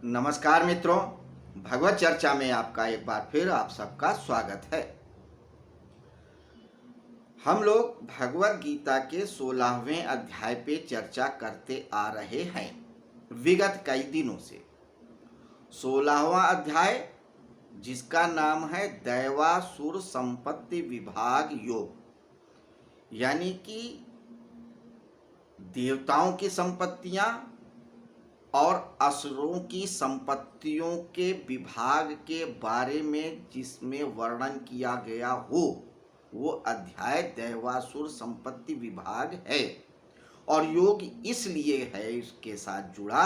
नमस्कार मित्रों, भगवत चर्चा में आपका एक बार फिर आप सबका स्वागत है। हम लोग भगवत गीता के 16वें अध्याय पे चर्चा करते आ रहे हैं विगत कई दिनों से। 16वां अध्याय जिसका नाम है दैवासुर संपत्ति विभाग योग, यानी कि देवताओं की संपत्तियां और असुरों की संपत्तियों के विभाग के बारे में जिसमें वर्णन किया गया हो, वो अध्याय दैवासुर संपत्ति विभाग है। और योग इसलिए है इसके साथ जुड़ा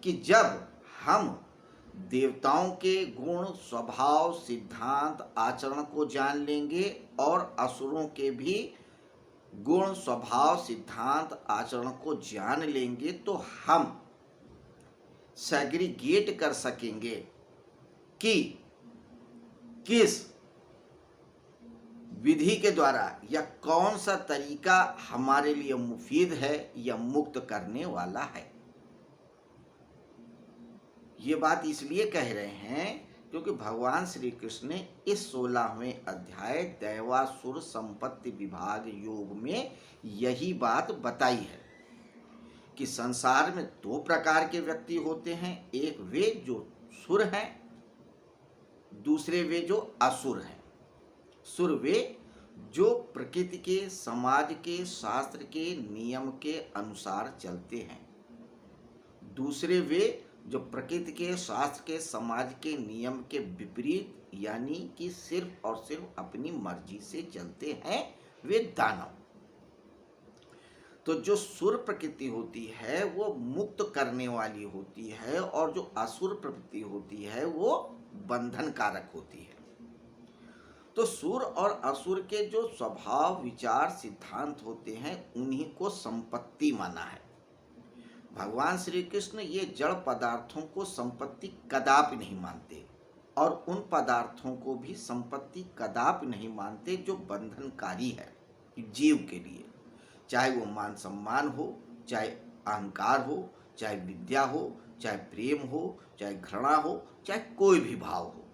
कि जब हम देवताओं के गुण, स्वभाव, सिद्धांत, आचरण को जान लेंगे और असुरों के भी गुण, स्वभाव, सिद्धांत, आचरण को जान लेंगे तो हम सेग्रीगेट कर सकेंगे कि किस विधि के द्वारा या कौन सा तरीका हमारे लिए मुफीद है या मुक्त करने वाला है। ये बात इसलिए कह रहे हैं क्योंकि भगवान श्री कृष्ण ने इस 16वें अध्याय दैवासुर संपत्ति विभाग योग में यही बात बताई है कि संसार में दो प्रकार के व्यक्ति होते हैं। एक वे जो सुर हैं, दूसरे वे जो असुर हैं। सुर वे जो प्रकृति के, समाज के, शास्त्र के नियम के अनुसार चलते हैं। दूसरे वे जो प्रकृति के, शास्त्र के, समाज के नियम के विपरीत यानी कि सिर्फ और सिर्फ अपनी मर्जी से चलते हैं, वे दानव। तो जो सुर प्रकृति होती है वो मुक्त करने वाली होती है और जो असुर प्रवृत्ति होती है वो बंधन कारक होती है। तो सुर और असुर के जो स्वभाव, विचार, सिद्धांत होते हैं उन्हीं को संपत्ति माना है। भगवान श्री कृष्ण ये जड़ पदार्थों को संपत्ति कदापि नहीं मानते और उन पदार्थों को भी संपत्ति कदापि नहीं मानते जो बंधनकारी है जीव के लिए। चाहे वो मान सम्मान हो, चाहे अहंकार हो, चाहे विद्या हो, चाहे प्रेम हो, चाहे घृणा हो, चाहे कोई भी भाव हो।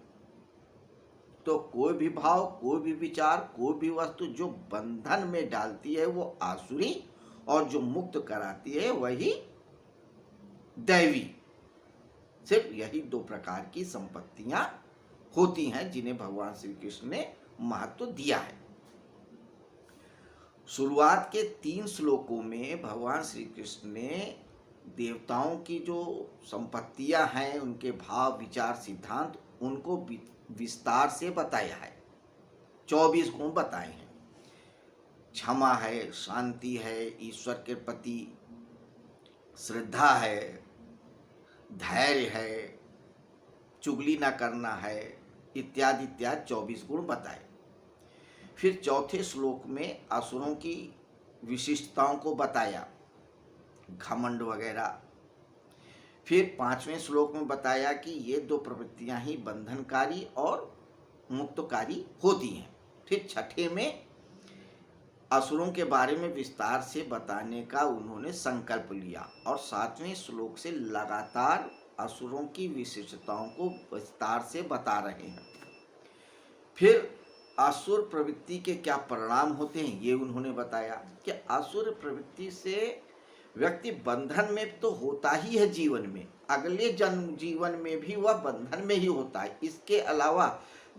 तो कोई भी भाव, कोई भी विचार, कोई भी वस्तु जो बंधन में डालती है वो आसुरी और जो मुक्त कराती है वही दैवी। सिर्फ यही दो प्रकार की संपत्तियां होती हैं जिन्हें भगवान श्री कृष्ण ने महत्व दिया है। शुरुआत के 3 श्लोकों में भगवान श्री कृष्ण ने देवताओं की जो संपत्तियां हैं, उनके भाव, विचार, सिद्धांत, उनको विस्तार से बताया है। 24 गुण बताए हैं। क्षमा है, शांति है, ईश्वर के प्रति श्रद्धा है, धैर्य है, चुगली न करना है, इत्यादि इत्यादि 24 गुण बताए। फिर चौथे श्लोक में असुरों की विशिष्टताओं को बताया, घमंड वगैरह। फिर 5वें श्लोक में बताया कि ये दो प्रवृत्तियां ही बंधनकारी और मुक्तकारी होती हैं। फिर छठे में असुरों के बारे में विस्तार से बताने का उन्होंने संकल्प लिया और 7वें श्लोक से लगातार असुरों की विशिष्टताओं को विस्तार से बता रहे हैं। फिर असुर प्रवृत्ति के क्या परिणाम होते हैं ये उन्होंने बताया कि असुर प्रवृत्ति से व्यक्ति बंधन में तो होता ही है जीवन में, अगले जन्म जीवन में भी वह बंधन में ही होता है। इसके अलावा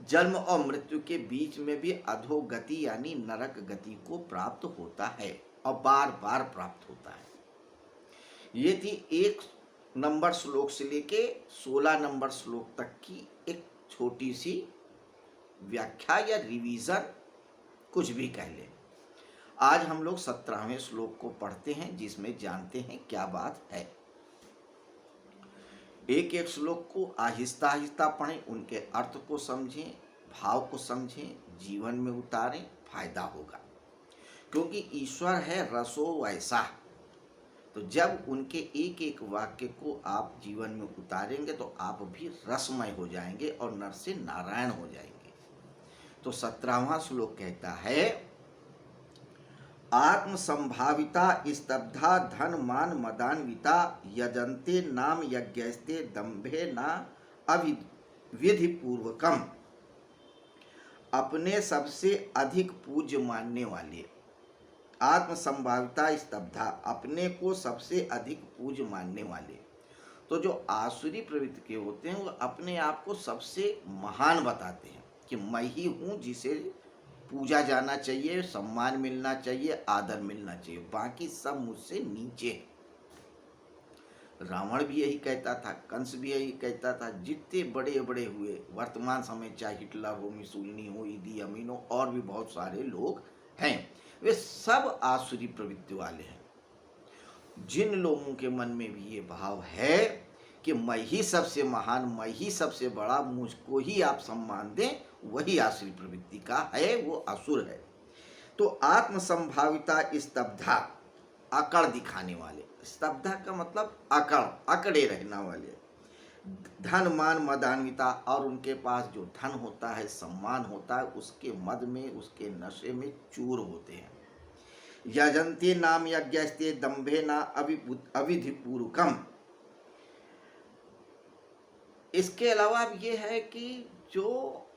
जन्म और मृत्यु के बीच में भी अधोगति यानी नरक गति को प्राप्त होता है और बार बार प्राप्त होता है। ये थी 1 नंबर श्लोक से लेके 16 नंबर श्लोक तक की एक छोटी सी व्याख्या या रिवीजन, कुछ भी कह लें। आज हम लोग 17वें श्लोक को पढ़ते हैं जिसमें जानते हैं क्या बात है। एक एक श्लोक को आहिस्ता आहिस्ता पढ़ें, उनके अर्थ को समझें, भाव को समझें, जीवन में उतारें, फायदा होगा। क्योंकि ईश्वर है रसो वैसा, तो जब उनके एक एक वाक्य को आप जीवन में उतारेंगे तो आप भी रसमय हो जाएंगे और नर से नारायण हो जाएंगे। तो 17वां श्लोक कहता है, आत्म संभाविता स्तब्धा धन मान मदान्विता यजन्ते नाम यज्ञस्ते दंभे न अविधि पूर्वकम। अपने सबसे अधिक पूज्य मानने वाले, आत्म संभाविता स्तब्धा, अपने को सबसे अधिक पूज्य मानने वाले। तो जो आसुरी प्रवृत्ति के होते हैं वो अपने आप को सबसे महान बताते हैं कि मैं ही हूँ जिसे पूजा जाना चाहिए, सम्मान मिलना चाहिए, आदर मिलना चाहिए, बाकी सब मुझसे नीचे है। रावण भी यही कहता था, कंस भी यही कहता था, जितने बड़े बड़े हुए वर्तमान समय, चाहे हिटलर हो, मुसोलिनी हो, ईदी अमीन हो, और भी बहुत सारे लोग हैं, वे सब आसुरी प्रवृत्ति वाले हैं। जिन लोगों के मन में भी ये भाव है कि मैं ही सबसे महान, मैं ही सबसे बड़ा, मुझको ही आप सम्मान दें, वही आसुरी प्रवृत्ति का है, वो असुर है। तो आत्म संभाविता स्तब्धा, अकड़ दिखाने वाले, स्तब्धा का मतलब अकड़, अकड़े रहने वाले। धन मान मदान्विता, और उनके पास जो धन होता है, सम्मान होता है, उसके मद में, उसके नशे में चूर होते हैं। यजन्ते नाम यज्ञस्ते दंभे न अविधि पूर्वकम। इसके अलावा अब ये है कि जो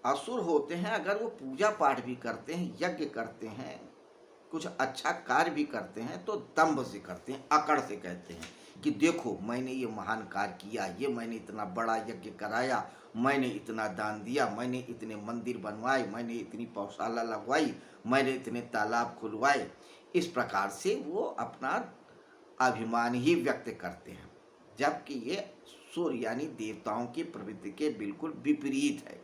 असुर होते हैं, अगर वो पूजा पाठ भी करते हैं, यज्ञ करते हैं, कुछ अच्छा कार्य भी करते हैं, तो दंभ से करते हैं, अकड़ से कहते हैं कि देखो मैंने ये महान कार्य किया, ये मैंने इतना बड़ा यज्ञ कराया, मैंने इतना दान दिया, मैंने इतने मंदिर बनवाए, मैंने इतनी पौशाला लगवाई, मैंने इतने तालाब खुलवाए। इस प्रकार से वो अपना अभिमान ही व्यक्त करते हैं, जबकि ये सूर्य यानी देवताओं की प्रवृत्ति के बिल्कुल विपरीत है।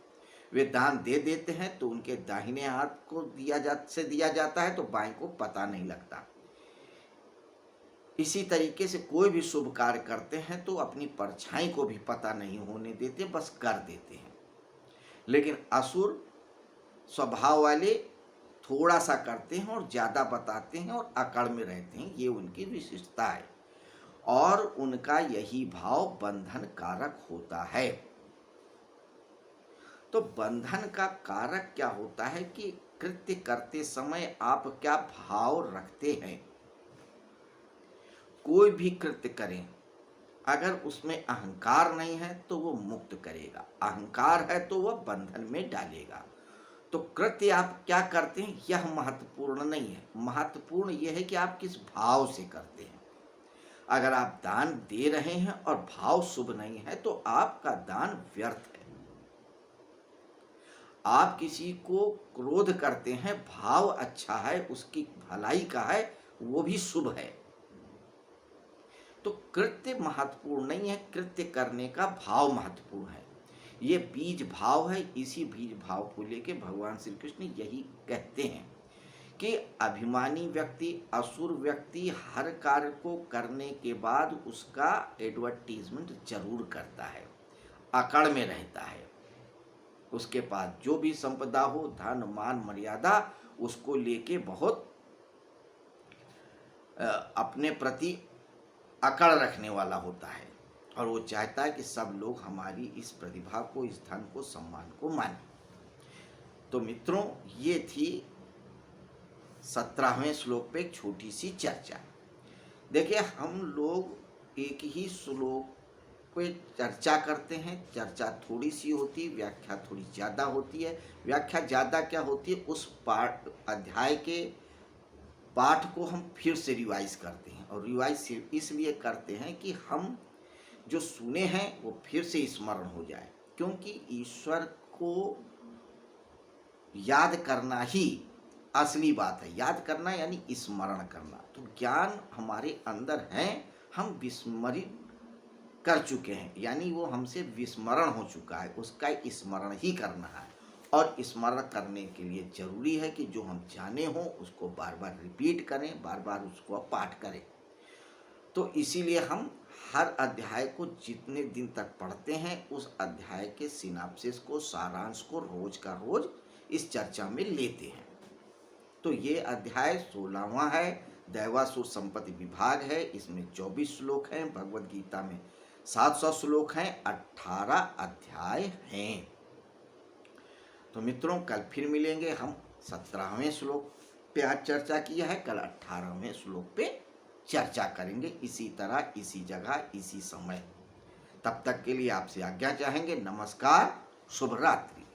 वे दान दे देते हैं तो उनके दाहिने हाथ को दिया जाता है, तो बाएं को पता नहीं लगता। इसी तरीके से कोई भी शुभ कार्य करते हैं तो अपनी परछाई को भी पता नहीं होने देते, बस कर देते हैं। लेकिन असुर स्वभाव वाले थोड़ा सा करते हैं और ज्यादा बताते हैं और अकड़ में रहते हैं, ये उनकी विशेषता है। और उनका यही भाव बंधन कारक होता है। तो बंधन का कारक क्या होता है कि कृत्य करते समय आप क्या भाव रखते हैं। कोई भी कृत्य करें, अगर उसमें अहंकार नहीं है तो वो मुक्त करेगा, अहंकार है तो वह बंधन में डालेगा। तो कृत्य आप क्या करते हैं यह महत्वपूर्ण नहीं है, महत्वपूर्ण यह है कि आप किस भाव से करते हैं। अगर आप दान दे रहे हैं और भाव शुभ नहीं है तो आपका दान व्यर्थ है। आप किसी को क्रोध करते हैं, भाव अच्छा है, उसकी भलाई का है, वो भी शुभ है। तो कृत्य महत्वपूर्ण नहीं है, कृत्य करने का भाव महत्वपूर्ण है। ये बीज भाव है। इसी बीज भाव को लेके भगवान श्री कृष्ण यही कहते हैं कि अभिमानी व्यक्ति, असुर व्यक्ति हर कार्य को करने के बाद उसका एडवर्टीजमेंट जरूर करता है, अकड़ में रहता है। उसके पास जो भी संपदा हो, धन मान मर्यादा, उसको लेके बहुत अपने प्रति अकड़ रखने वाला होता है, और वो चाहता है कि सब लोग हमारी इस प्रतिभा को, इस धन को, सम्मान को माने। तो मित्रों, ये थी 17वें श्लोक पे एक छोटी सी चर्चा। देखिए, हम लोग एक ही श्लोक पे चर्चा करते हैं, चर्चा थोड़ी सी होती है, व्याख्या थोड़ी ज़्यादा होती है। व्याख्या ज़्यादा क्या होती है, उस पाठ, अध्याय के पाठ को हम फिर से रिवाइज करते हैं, और रिवाइज इसलिए करते हैं कि हम जो सुने हैं वो फिर से स्मरण हो जाए, क्योंकि ईश्वर को याद करना ही असली बात है। याद करना यानी स्मरण करना। तो ज्ञान हमारे अंदर है, हम विस्मरित कर चुके हैं, यानी वो हमसे विस्मरण हो चुका है, उसका स्मरण ही करना है। और स्मरण करने के लिए जरूरी है कि जो हम जाने हो उसको बार बार रिपीट करें, बार बार उसको पाठ करें। तो इसीलिए हम हर अध्याय को जितने दिन तक पढ़ते हैं, उस अध्याय के सिनाप्सिस को, सारांश को रोज का रोज इस चर्चा में लेते हैं। तो ये अध्याय 16वां है, दैवासुर संपत्ति विभाग है। इसमें 24 श्लोक हैं। भगवद गीता में 700 श्लोक हैं, 18 अध्याय हैं। तो मित्रों, कल फिर मिलेंगे हम 17वें श्लोक पे आज चर्चा किया है, कल 18वें श्लोक पे चर्चा करेंगे, इसी तरह, इसी जगह, इसी समय। तब तक के लिए आपसे आज्ञा चाहेंगे। नमस्कार, शुभ रात्रि।